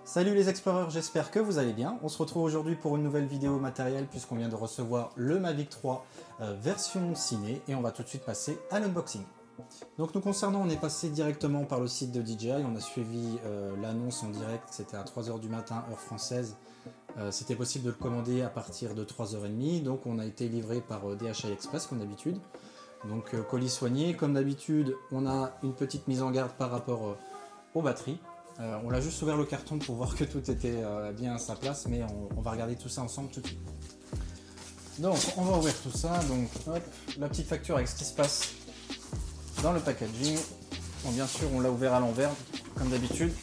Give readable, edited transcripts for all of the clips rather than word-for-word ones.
Salut les exploreurs, j'espère que vous allez bien. On se retrouve aujourd'hui pour une nouvelle vidéo matérielle puisqu'on vient de recevoir le Mavic 3 version ciné et on va tout de suite passer à l'unboxing. Donc nous concernant, on est passé directement par le site de DJI, on a suivi l'annonce en direct, c'était à 3h du matin heure française. C'était possible de le commander à partir de 3h30, donc on a été livré par DHL Express comme d'habitude. Donc colis soigné, comme d'habitude on a une petite mise en garde par rapport aux batteries. On a juste ouvert le carton pour voir que tout était bien à sa place, mais on va regarder tout ça ensemble tout de suite. Donc on va ouvrir tout ça, donc hop, la petite facture avec ce qui se passe dans le packaging. Bon, bien sûr on l'a ouvert à l'envers, comme d'habitude.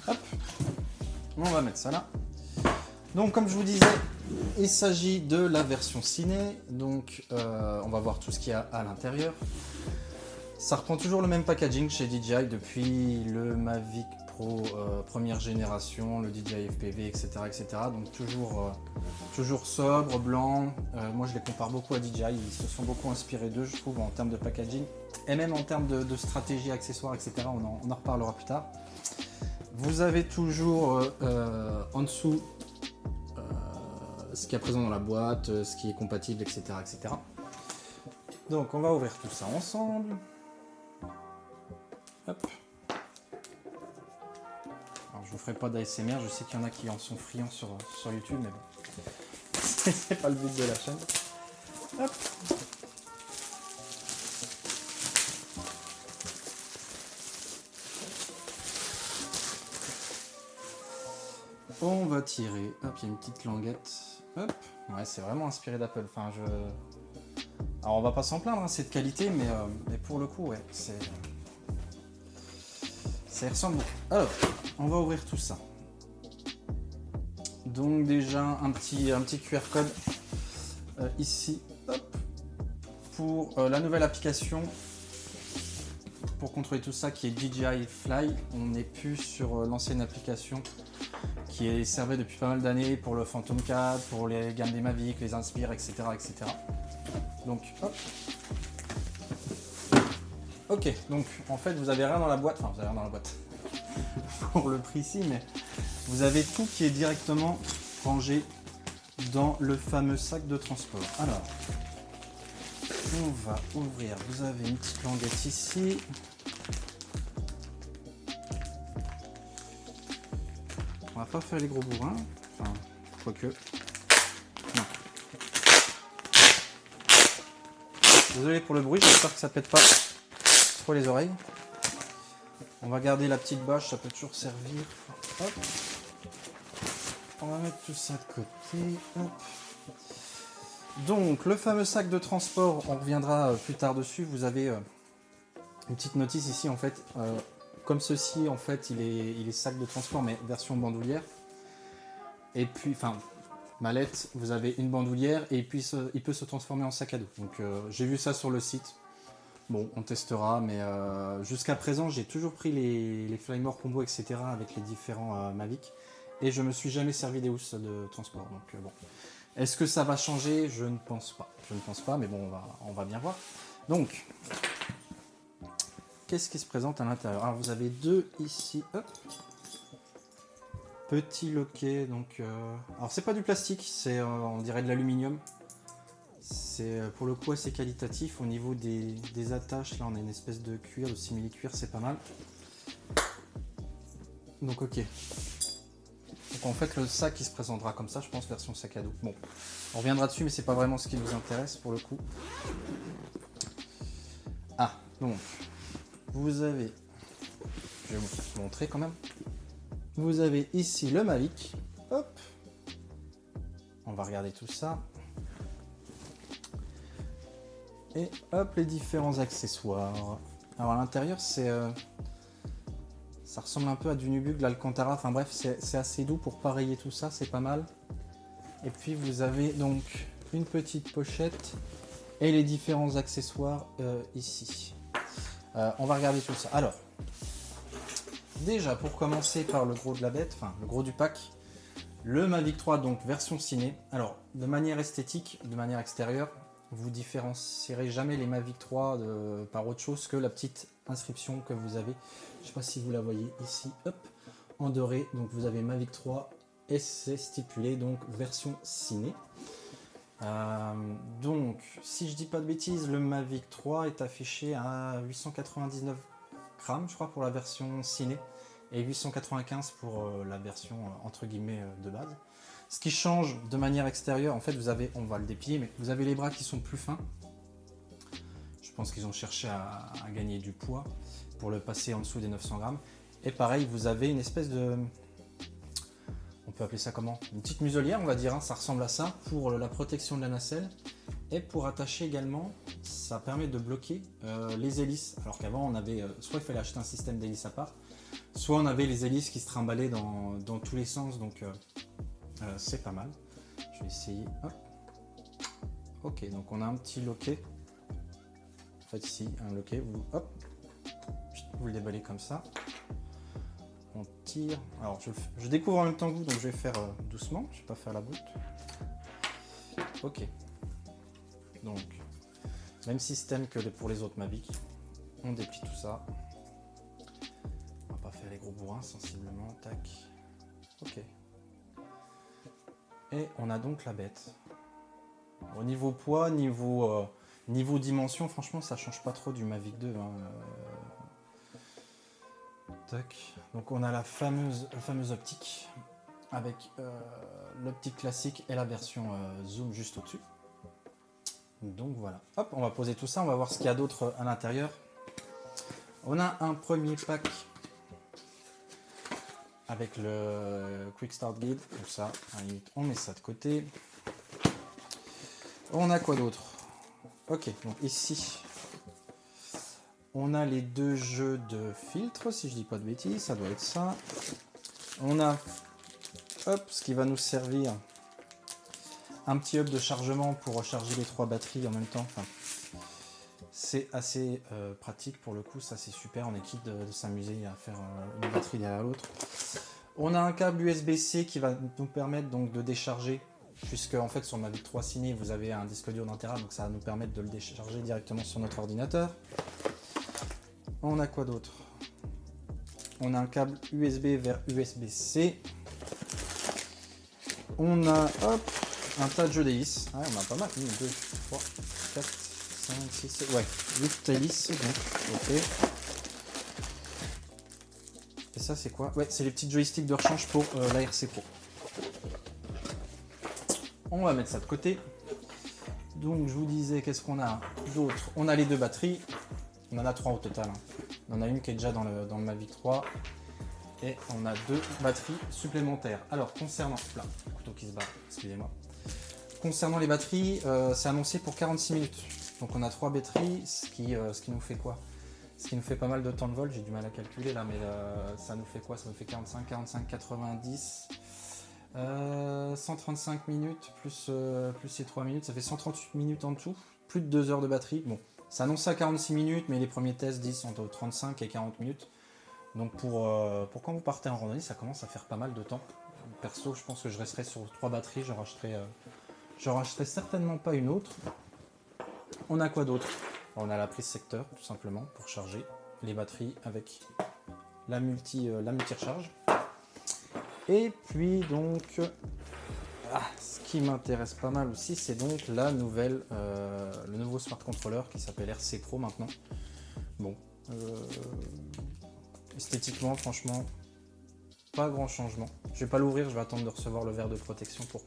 Hop, on va mettre ça là. Donc comme je vous disais, il s'agit de la version ciné, donc on va voir tout ce qu'il y a à l'intérieur. Ça reprend toujours le même packaging chez DJI depuis le Mavic Pro première génération, le DJI FPV, etc. etc. Donc toujours sobre, blanc. Moi je les compare beaucoup à DJI, ils se sont beaucoup inspirés d'eux je trouve en termes de packaging. Et même en termes de stratégie, accessoires, etc. On en reparlera plus tard. Vous avez toujours en dessous ce qu'il y a présent dans la boîte, ce qui est compatible, etc., etc. Donc on va ouvrir tout ça ensemble. Hop. Alors je vous ferai pas d'ASMR, je sais qu'il y en a qui en sont friands sur YouTube, mais bon, c'est pas le but de la chaîne. Hop. On va tirer, hop, il y a une petite languette, hop, ouais, c'est vraiment inspiré d'Apple, enfin, alors on va pas s'en plaindre, hein, c'est de qualité, mais pour le coup, ouais, ça y ressemble beaucoup. Alors, on va ouvrir tout ça. Donc déjà, un petit QR code, ici, hop, pour la nouvelle application, pour contrôler tout ça, qui est DJI Fly. On n'est plus sur l'ancienne application, qui servait depuis pas mal d'années pour le Phantom 4, pour les gammes des Mavic, les Inspire, etc. etc. Donc, hop. Ok, donc en fait vous avez rien dans la boîte, enfin vous avez rien dans la boîte pour le prix ici, mais vous avez tout qui est directement rangé dans le fameux sac de transport. Alors, on va ouvrir, vous avez une petite languette ici. On va pas faire les gros bourrins, enfin, quoique. Non. Désolé pour le bruit, j'espère que ça pète pas trop les oreilles. On va garder la petite bâche, ça peut toujours servir. Hop. On va mettre tout ça de côté. Hop. Donc, le fameux sac de transport, on reviendra plus tard dessus. Vous avez une petite notice ici, en fait. Comme ceci, en fait, il est sac de transport, mais version bandoulière. Et puis, enfin, mallette, vous avez une bandoulière et puis il peut se transformer en sac à dos. Donc, j'ai vu ça sur le site. Bon, on testera, mais jusqu'à présent, j'ai toujours pris les Flymore combo, etc. avec les différents Mavic. Et je me suis jamais servi des housses de transport. Donc, bon. Est-ce que ça va changer? Je ne pense pas. Je ne pense pas, mais bon, on va bien voir. Donc, qu'est-ce qui se présente à l'intérieur? Alors vous avez deux ici, hop. Petit loquet, donc alors c'est pas du plastique, c'est on dirait de l'aluminium. C'est pour le coup assez qualitatif au niveau des attaches. Là on a une espèce de cuir, de simili-cuir, c'est pas mal. Donc ok. Donc en fait le sac qui se présentera comme ça, je pense, version sac à dos. Bon, on reviendra dessus, mais c'est pas vraiment ce qui nous intéresse pour le coup. Ah, donc vous avez, je vais vous montrer quand même. Vous avez ici le Mavic. Hop. On va regarder tout ça. Et hop, les différents accessoires. Alors à l'intérieur, ça ressemble un peu à du Nubug, de l'Alcantara. Enfin bref, c'est assez doux pour pareiller tout ça, c'est pas mal. Et puis vous avez donc une petite pochette et les différents accessoires ici. On va regarder tout ça. Alors, déjà pour commencer par le gros de la bête, enfin le gros du pack, le Mavic 3 donc version ciné. Alors de manière esthétique, de manière extérieure, vous différencierez jamais les Mavic 3 par autre chose que la petite inscription que vous avez. Je ne sais pas si vous la voyez ici, hop, en doré. Donc vous avez Mavic 3 et c'est stipulé donc version ciné. Donc si je dis pas de bêtises, le Mavic 3 est affiché à 899 grammes, je crois, pour la version ciné et 895 pour la version entre guillemets de base. Ce qui change de manière extérieure, en fait, vous avez, on va le déplier, mais vous avez les bras qui sont plus fins. Je pense qu'ils ont cherché à gagner du poids pour le passer en dessous des 900 grammes. Et pareil, vous avez une espèce de, on peut appeler ça comment? Une petite muselière, on va dire, hein, ça ressemble à ça, pour la protection de la nacelle. Et pour attacher également, ça permet de bloquer les hélices. Alors qu'avant, on avait, soit il fallait acheter un système d'hélices à part, soit on avait les hélices qui se trimballaient dans tous les sens. Donc c'est pas mal. Je vais essayer. Hop. Ok, donc on a un petit loquet. En fait, ici, un loquet. Hop, vous le déballez comme ça. On tire. Alors, je découvre en même temps que vous, donc je vais faire doucement. Je vais pas faire la brute. Ok. Donc, même système que pour les autres Mavic. On déplie tout ça. On va pas faire les gros bourrins sensiblement. Tac. Ok. Et on a donc la bête. Au niveau poids, niveau dimension, franchement, ça change pas trop du Mavic 2. Hein. Tac. Donc on a la fameuse optique avec l'optique classique et la version zoom juste au-dessus. Donc voilà. Hop, on va poser tout ça. On va voir ce qu'il y a d'autre à l'intérieur. On a un premier pack avec le Quick Start Guide, comme ça, on met ça de côté. On a quoi d'autre? Ok, donc ici, on a les deux jeux de filtres, si je dis pas de bêtises, ça doit être ça. On a, hop, ce qui va nous servir, un petit hub de chargement pour recharger les 3 batteries en même temps. Enfin, c'est assez pratique pour le coup, ça c'est super, on est quitte de s'amuser à faire une batterie derrière l'autre. On a un câble USB-C qui va nous permettre donc de décharger, puisque en fait sur Mavic 3 Ciné vous avez un disque audio d'1 Tera, donc ça va nous permettre de le décharger directement sur notre ordinateur. On a quoi d'autre? On a un câble USB vers USB-C. On a hop, un tas de jeux d'hélices. Ouais, on a pas mal. 1, 2, 3, 4, 5, 6, 7, ouais, 8 hélices. Donc, ok. Et ça, c'est quoi? Ouais, c'est les petits joysticks de rechange pour la RC Pro. On va mettre ça de côté. Donc, je vous disais, qu'est-ce qu'on a d'autre? On a les 2 batteries. On en a 3 au total. Hein. On en a une qui est déjà dans le Mavic 3. Et on a 2 batteries supplémentaires. Alors, concernant... Là, le couteau qui se barre, excusez-moi. Concernant les batteries, c'est annoncé pour 46 minutes. Donc, on a 3 batteries, ce qui nous fait quoi? Ce qui nous fait pas mal de temps de vol, j'ai du mal à calculer là, mais ça nous fait quoi? Ça nous fait 45, 45, 90, 135 minutes plus ces 3 minutes, ça fait 138 minutes en tout, plus de 2 heures de batterie. Bon, c'est annoncé à 46 minutes, mais les premiers tests disent entre 35 et 40 minutes. Donc pour quand vous partez en randonnée, ça commence à faire pas mal de temps. Perso, je pense que je resterai sur 3 batteries, je rachèterai certainement pas une autre. On a quoi d'autre? On a la prise secteur, tout simplement, pour charger les batteries avec la multi-recharge. Et puis donc, ce qui m'intéresse pas mal aussi, c'est donc le nouveau smart controller qui s'appelle RC Pro maintenant. Bon, esthétiquement, franchement, pas grand changement. Je vais pas l'ouvrir, je vais attendre de recevoir le verre de protection pour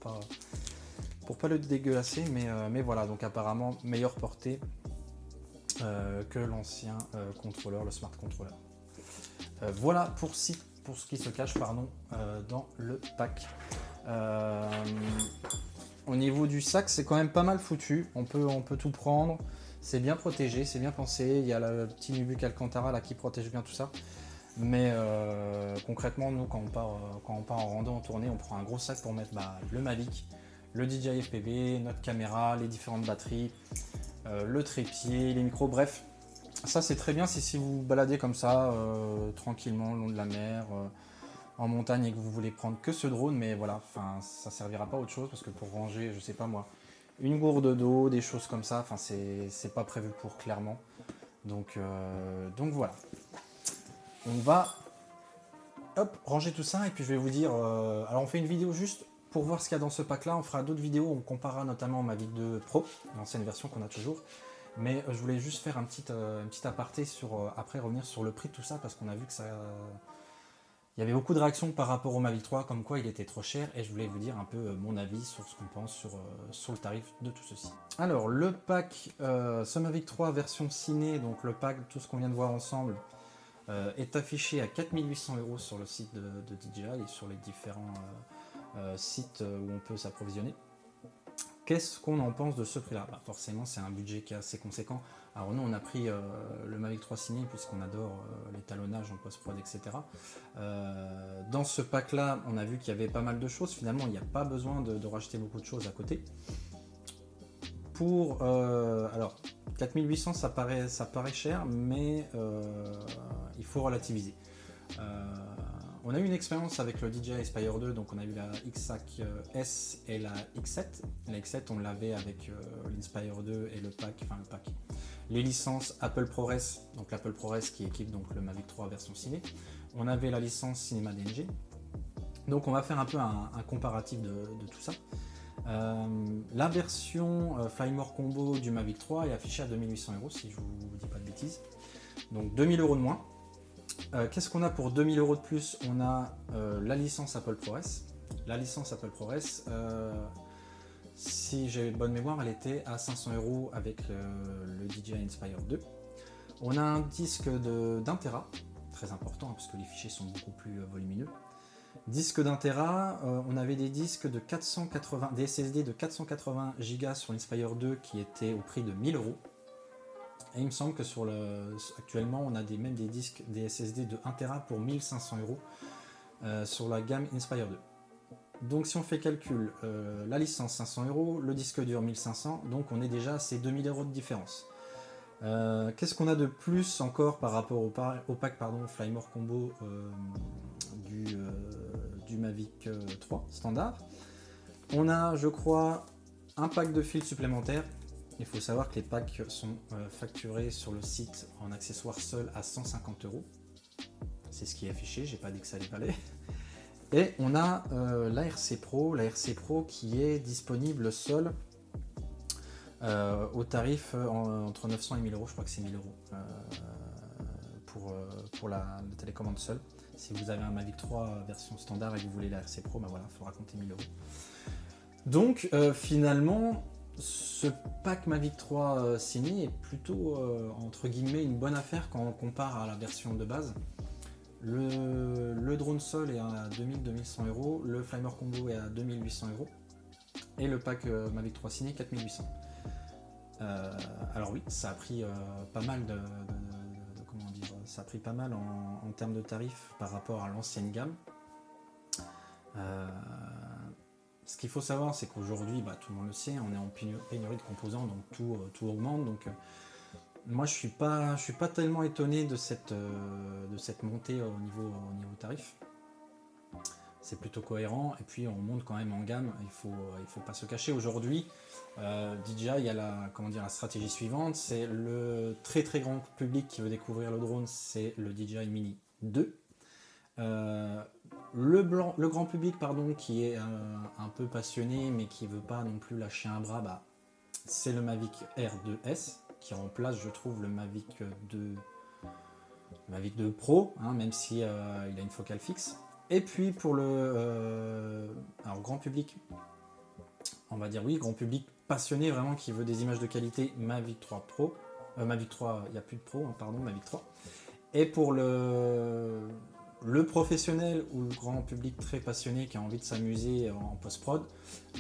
pas le dégueulasser, mais voilà, donc apparemment meilleure portée que l'ancien contrôleur, le smart controller. Voilà pour ce qui se cache dans le pack. Au niveau du sac, c'est quand même pas mal foutu. On peut tout prendre. C'est bien protégé, c'est bien pensé. Il y a le petit Nubuck Alcantara là qui protège bien tout ça. Mais concrètement, nous, quand on part en rando en tournée, on prend un gros sac pour mettre le Mavic, le DJI FPV, notre caméra, les différentes batteries, le trépied, les micros, bref. Ça, c'est très bien si vous vous baladez comme ça, tranquillement, le long de la mer, en montagne et que vous voulez prendre que ce drone. Mais voilà, ça servira pas à autre chose parce que pour ranger, je sais pas moi, une gourde d'eau, des choses comme ça. Enfin, c'est pas prévu pour clairement. Donc voilà. On va ranger tout ça et puis je vais vous dire. Alors on fait une vidéo juste pour voir ce qu'il y a dans ce pack là. On fera d'autres vidéos, on comparera notamment Mavic 2 Pro, l'ancienne version qu'on a toujours. Mais je voulais juste faire un petit aparté sur après revenir sur le prix de tout ça parce qu'on a vu que ça. Il y avait beaucoup de réactions par rapport au Mavic 3, comme quoi il était trop cher, et je voulais vous dire un peu mon avis sur ce qu'on pense sur le tarif de tout ceci. Alors, le pack, ce Mavic 3 version ciné, donc le pack, tout ce qu'on vient de voir ensemble, est affiché à 4800 € sur le site de DJI et sur les différents sites où on peut s'approvisionner. Qu'est-ce qu'on en pense de ce prix-là? Forcément, c'est un budget qui est assez conséquent. Alors nous, on a pris le Mavic 3 Ciné puisqu'on adore l'étalonnage en post-prod, etc. Dans ce pack-là, on a vu qu'il y avait pas mal de choses. Finalement, il n'y a pas besoin de racheter beaucoup de choses à côté. Pour alors 4800, ça paraît cher, mais il faut relativiser. On a eu une expérience avec le DJI Aspire 2, donc on a eu la X-Hack S et la X7. La X7, on l'avait avec l'Inspire 2 et le pack, les licences Apple ProRes, donc l'Apple ProRes qui équipe donc le Mavic 3 version ciné. On avait la licence Cinema DNG. Donc on va faire un peu un comparatif de tout ça. La version Flymore Combo du Mavic 3 est affichée à 2800 € si je vous dis pas de bêtises. Donc 2000 € de moins. Qu'est-ce qu'on a pour 2000 € de plus? On a la licence Apple ProRes. La licence Apple ProRes, si j'ai bonne mémoire, elle était à 500 € avec le DJI Inspire 2. On a un disque d'1 Tera, très important parce que les fichiers sont beaucoup plus volumineux. Disque d'1 Tera, on avait des disques de 480, des SSD de 480 Go sur l'Inspire 2 qui étaient au prix de 1000 €. Et il me semble que actuellement on a même des disques, des SSD de 1 Tera pour 1500 € sur la gamme Inspire 2. Donc si on fait calcul, la licence 500 €, le disque dur 1500, donc on est déjà à ces 2000 € de différence. Qu'est-ce qu'on a de plus encore par rapport au pack Flymore Combo du Mavic 3 standard? On a, je crois, un pack de fils supplémentaires. Il faut savoir que les packs sont facturés sur le site en accessoires seuls à 150 €. C'est ce qui est affiché, j'ai pas dit que ça allait pas aller. Et on a l'ARC Pro, qui est disponible seul au tarif entre 900 et 1000 €, je crois que c'est 1000 € pour la télécommande seule. Si vous avez un Mavic 3 version standard et que vous voulez l'ARC Pro, ben voilà, il faudra compter 1000 €. Donc finalement, ce pack Mavic 3 Ciné est plutôt entre guillemets une bonne affaire quand on compare à la version de base. Le drone sol est à 2000-2100 €, le Flymore Combo est à 2800 € et le pack Mavic 3 Ciné 4800. Alors oui, ça a pris pas mal ça a pris pas mal en termes de tarifs par rapport à l'ancienne gamme. Ce qu'il faut savoir, c'est qu'aujourd'hui, tout le monde le sait, on est en pénurie de composants, donc tout augmente. Donc, moi, je suis pas tellement étonné de cette montée au niveau tarif. C'est plutôt cohérent. Et puis, on monte quand même en gamme. Il faut pas se cacher. Aujourd'hui, DJI a la stratégie suivante. C'est le très très grand public qui veut découvrir le drone. C'est le DJI Mini 2. Le grand public qui est un peu passionné mais qui veut pas non plus lâcher un bras, c'est le Mavic Air 2S qui remplace, je trouve, le Mavic 2 Pro, même si il a une focale fixe. Et puis pour le grand public, on va dire grand public passionné vraiment qui veut des images de qualité, Mavic 3 Pro, Mavic 3, il n'y a plus de Pro, Mavic 3. Et pour le professionnel ou le grand public très passionné qui a envie de s'amuser en post-prod,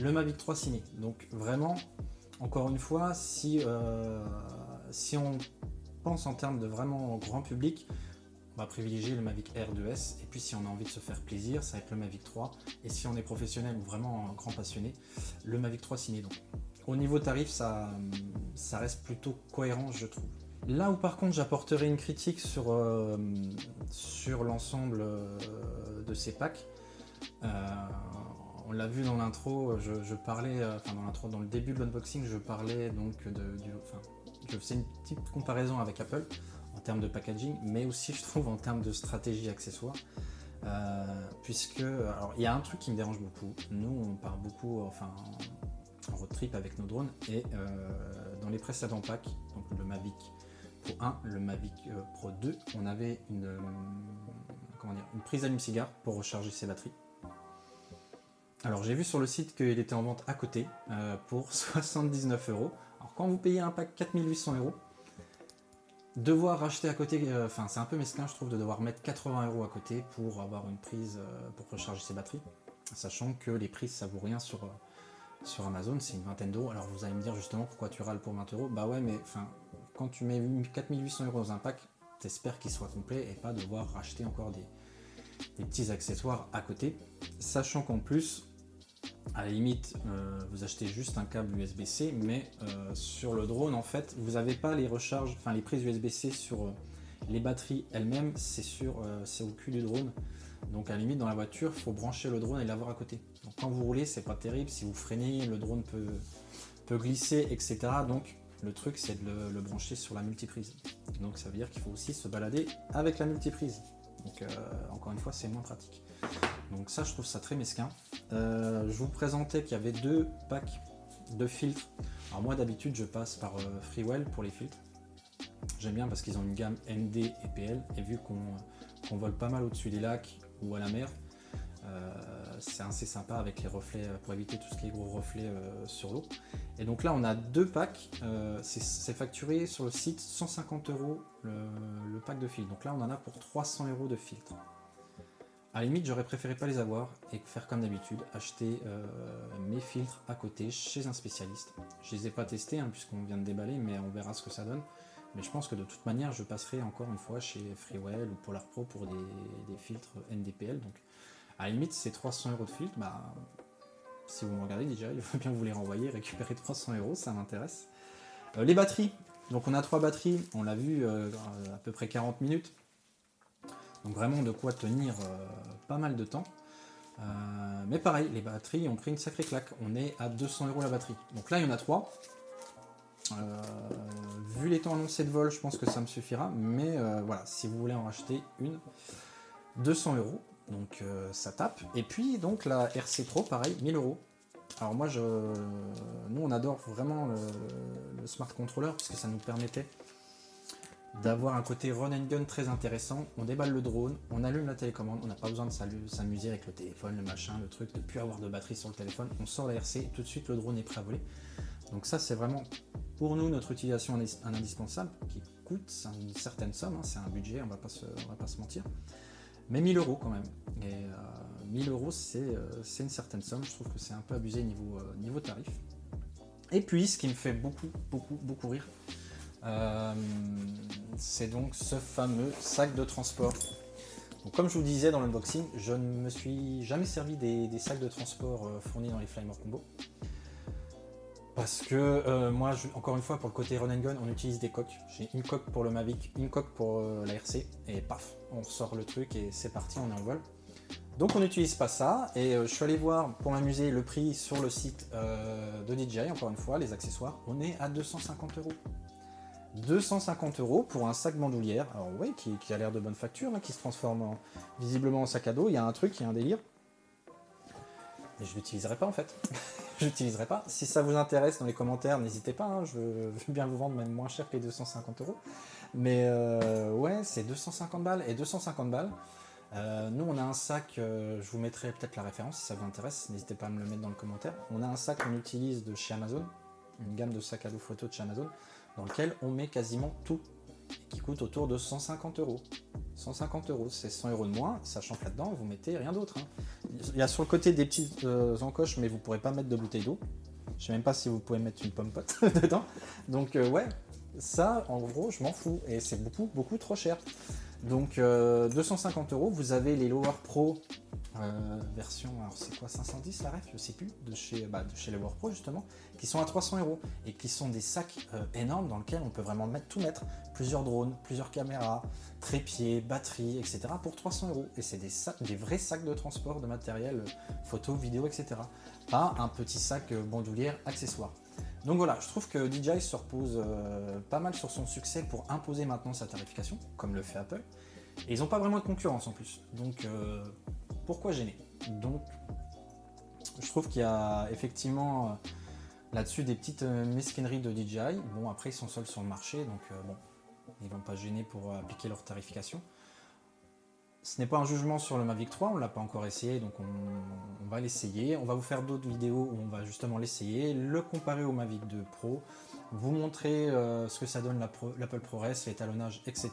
le Mavic 3 Ciné. Donc vraiment, encore une fois, si on pense en termes de vraiment grand public, on va privilégier le Mavic Air 2S. Et puis si on a envie de se faire plaisir, ça va être le Mavic 3. Et si on est professionnel ou vraiment un grand passionné, le Mavic 3 Ciné. Donc au niveau tarif, ça reste plutôt cohérent, je trouve. Là où par contre j'apporterai une critique sur l'ensemble de ces packs, on l'a vu dans l'intro, je parlais, enfin dans l'intro, dans le début de l'unboxing, je parlais donc je faisais une petite comparaison avec Apple en termes de packaging, mais aussi je trouve en termes de stratégie accessoire. Puisque, alors il y a un truc qui me dérange beaucoup, nous on part beaucoup en road trip avec nos drones, et dans les précédents packs, donc le Mavic Pro 1, le Mavic Pro 2, on avait une prise allume-cigare pour recharger ses batteries. Alors j'ai vu sur le site qu'il était en vente à côté pour 79 €. Alors quand vous payez un pack 4800 €, devoir racheter à côté, c'est un peu mesquin je trouve de devoir mettre 80 € à côté pour avoir une prise pour recharger ses batteries, sachant que les prises ça vaut rien sur Amazon, c'est une vingtaine d'euros. Alors vous allez me dire justement pourquoi tu râles pour 20 €. Bah ouais, mais quand tu mets 4800 € dans un pack, t'espères qu'il soit complet et pas devoir racheter encore des petits accessoires à côté, sachant qu'en plus à la limite vous achetez juste un câble USB-C, mais sur le drone en fait vous n'avez pas les recharges, les prises USB-C sur les batteries elles-mêmes, c'est au cul du drone, donc à la limite dans la voiture il faut brancher le drone et l'avoir à côté. Donc quand vous roulez c'est pas terrible, si vous freinez le drone peut glisser, etc. Donc le truc c'est de le brancher sur la multiprise, donc ça veut dire qu'il faut aussi se balader avec la multiprise, donc encore une fois c'est moins pratique. Donc ça je trouve ça très mesquin. Je vous présentais qu'il y avait 2 packs de filtres. Alors moi d'habitude je passe par Freewell pour les filtres. J'aime bien parce qu'ils ont une gamme ND et PL, et vu qu'on vole pas mal au-dessus des lacs ou à la mer, c'est assez sympa avec les reflets pour éviter tout ce qui est gros reflets sur l'eau. Et donc là on a 2 packs, c'est facturé sur le site 150 € le pack de filtres. Donc là on en a pour 300 € de filtres. À la limite, j'aurais préféré pas les avoir et faire comme d'habitude, acheter mes filtres à côté chez un spécialiste. Je les ai pas testés puisqu'on vient de déballer, mais on verra ce que ça donne. Mais je pense que de toute manière, je passerai encore une fois chez Freewell ou Polar Pro pour des filtres NDPL. Donc à la limite, c'est 300 € de filtres. Bah, si vous me regardez déjà, il faut bien vous les renvoyer, récupérer 300 €, ça m'intéresse. Les batteries. Donc on a 3 batteries, on l'a vu à peu près 40 minutes. Donc vraiment de quoi tenir pas mal de temps. Mais pareil, les batteries ont pris une sacrée claque. On est à 200 € la batterie. Donc là, il y en a 3. Vu les temps annoncés de vol, je pense que ça me suffira. Mais voilà, si vous voulez en racheter une, 200 €. Donc ça tape. Et puis donc la RC Pro, pareil, 1000 €. Alors moi, nous on adore vraiment le Smart Controller parce que ça nous permettait d'avoir un côté run and gun très intéressant. On déballe le drone, on allume la télécommande, on n'a pas besoin de s'amuser avec le téléphone, le machin, le truc, de plus avoir de batterie sur le téléphone. On sort la RC et tout de suite le drone est prêt à voler. Donc ça c'est vraiment pour nous notre utilisation un indispensable qui coûte une certaine somme, c'est un budget, on va pas se mentir. Mais 1000 € quand même. Et 1000 € c'est une certaine somme, je trouve que c'est un peu abusé niveau tarif. Et puis ce qui me fait beaucoup rire, c'est donc ce fameux sac de transport. Donc, comme je vous disais dans l'unboxing, je ne me suis jamais servi des sacs de transport fournis dans les Flymore Combo. Parce que moi, encore une fois, pour le côté run and gun, on utilise des coques. J'ai une coque pour le Mavic, une coque pour la RC, et paf, on sort le truc et c'est parti, on est en vol. Donc on n'utilise pas ça, et je suis allé voir pour m'amuser le prix sur le site de DJI, encore une fois, les accessoires, on est à 250 €. 250 € pour un sac bandoulière, alors oui, qui a l'air de bonne facture, qui se transforme visiblement en sac à dos. Il y a un truc, il y a un délire. Mais je l'utiliserai pas en fait. Je l'utiliserai pas. Si ça vous intéresse dans les commentaires, n'hésitez pas, je veux bien vous vendre même moins cher que les 250 €. Mais ouais, c'est 250 balles. Et 250 balles, nous on a un sac, je vous mettrai peut-être la référence si ça vous intéresse, n'hésitez pas à me le mettre dans le commentaire. On a un sac qu'on utilise de chez Amazon, une gamme de sacs à dos photo de chez Amazon, dans lequel on met quasiment tout, qui coûte autour de 150 €. 150 €, c'est 100 € de moins, sachant que là-dedans, vous mettez rien d'autre. Il y a sur le côté des petites encoches, mais vous ne pourrez pas mettre de bouteille d'eau. Je ne sais même pas si vous pouvez mettre une pomme pote dedans. Donc ouais, ça, en gros, je m'en fous. Et c'est beaucoup trop cher. Donc 250 €, vous avez les Lower Pro version, alors c'est quoi, 510 la ref, je sais plus, de chez les WarPro justement, qui sont à 300 € et qui sont des sacs énormes dans lesquels on peut vraiment tout mettre, plusieurs drones, plusieurs caméras, trépieds, batteries, etc. pour 300 €. Et c'est des vrais sacs de transport de matériel photo, vidéo, etc. Pas un petit sac bandoulière accessoire. Donc voilà, je trouve que DJI se repose pas mal sur son succès pour imposer maintenant sa tarification, comme le fait Apple. Et ils n'ont pas vraiment de concurrence en plus. Donc pourquoi gêner? Donc je trouve qu'il y a effectivement là-dessus des petites mesquineries de DJI. Bon, après ils sont seuls sur le marché, donc bon, ils vont pas gêner pour appliquer leur tarification. Ce n'est pas un jugement sur le Mavic 3, on ne l'a pas encore essayé, donc on va l'essayer. On va vous faire d'autres vidéos où on va justement l'essayer, le comparer au Mavic 2 Pro, vous montrer ce que ça donne l'Apple ProRes, l'étalonnage, etc.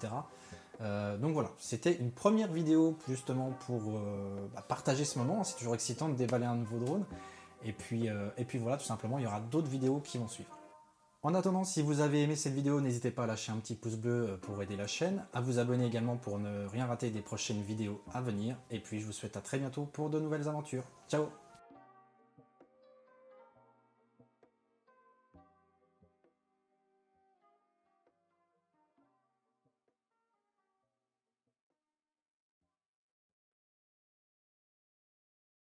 Donc voilà, c'était une première vidéo justement pour partager ce moment. C'est toujours excitant de déballer un nouveau drone. Et puis voilà, tout simplement, il y aura d'autres vidéos qui vont suivre. En attendant, si vous avez aimé cette vidéo, n'hésitez pas à lâcher un petit pouce bleu pour aider la chaîne, à vous abonner également pour ne rien rater des prochaines vidéos à venir. Et puis je vous souhaite à très bientôt pour de nouvelles aventures. Ciao!